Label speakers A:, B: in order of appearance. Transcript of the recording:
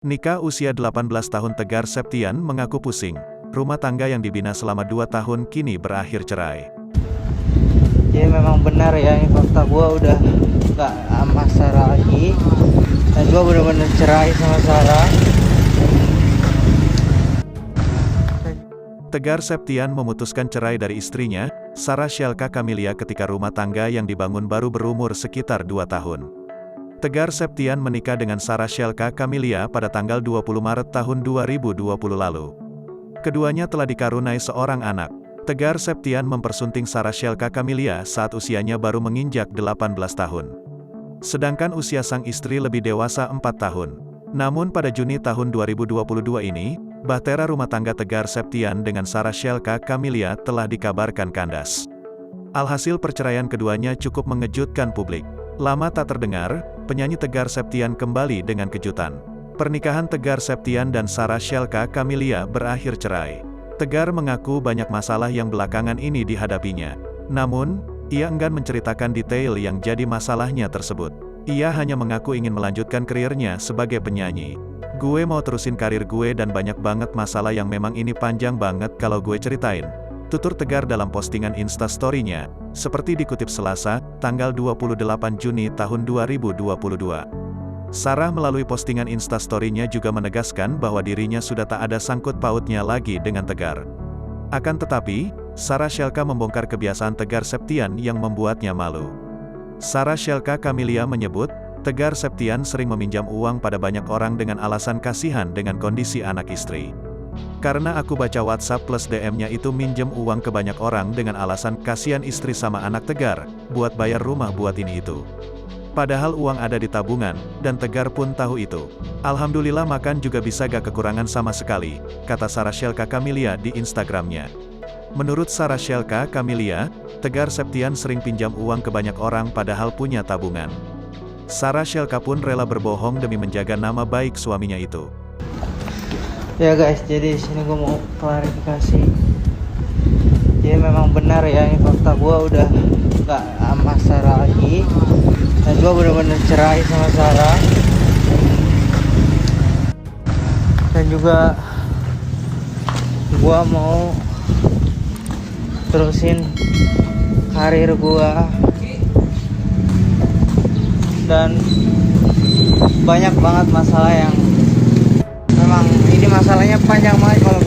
A: Nikah usia 18 tahun Tegar Septian mengaku pusing. Rumah tangga yang dibina selama 2 tahun kini berakhir cerai.
B: Ya memang benar ya, ini fakta. Gue udah gak sama Sarah lagi. Dan gue bener-bener cerai sama Sarah.
A: Tegar Septian memutuskan cerai dari istrinya, Sarah Shelka Camelia ketika rumah tangga yang dibangun baru berumur sekitar 2 tahun. Tegar Septian menikah dengan Sarah Shelka Camelia pada tanggal 20 Maret tahun 2020 lalu. Keduanya telah dikaruniai seorang anak. Tegar Septian mempersunting Sarah Shelka Camelia saat usianya baru menginjak 18 tahun. Sedangkan usia sang istri lebih dewasa 4 tahun. Namun pada Juni tahun 2022 ini, bahtera rumah tangga Tegar Septian dengan Sarah Shelka Camelia telah dikabarkan kandas. Alhasil perceraian keduanya cukup mengejutkan publik. Lama tak terdengar, penyanyi Tegar Septian kembali dengan kejutan. Pernikahan Tegar Septian dan Sarah Shelka Camelia berakhir cerai. Tegar mengaku banyak masalah yang belakangan ini dihadapinya. Namun, ia enggan menceritakan detail yang jadi masalahnya tersebut. Ia hanya mengaku ingin melanjutkan karirnya sebagai penyanyi. "Gue mau terusin karir gue dan banyak banget masalah yang memang ini panjang banget kalau gue ceritain," tutur Tegar dalam postingan Instastory-nya, seperti dikutip Selasa, tanggal 28 Juni tahun 2022. Sarah melalui postingan Instastory-nya juga menegaskan bahwa dirinya sudah tak ada sangkut pautnya lagi dengan Tegar. Akan tetapi, Sarah Shelka membongkar kebiasaan Tegar Septian yang membuatnya malu. Sarah Shelka Camelia menyebut, Tegar Septian sering meminjam uang pada banyak orang dengan alasan kasihan dengan kondisi anak istri. "Karena aku baca WhatsApp plus DM-nya itu minjem uang ke banyak orang dengan alasan kasihan istri sama anak Tegar, buat bayar rumah buat ini itu. Padahal uang ada di tabungan, dan Tegar pun tahu itu. Alhamdulillah makan juga bisa gak kekurangan sama sekali," kata Sarah Shelka Camelia di Instagramnya. Menurut Sarah Shelka Camelia, Tegar Septian sering pinjam uang ke banyak orang padahal punya tabungan. Sarah Shelka pun rela berbohong demi menjaga nama baik suaminya itu.
B: Ya guys, jadi di sini gue mau klarifikasi. Ya memang benar ya, ini fakta. Gue udah gak sama Sarah lagi. Dan gue bener-bener cerai sama Sarah. Dan juga gue mau terusin karir gue. Dan banyak banget masalah yang memang ini masalahnya panjang banget kalau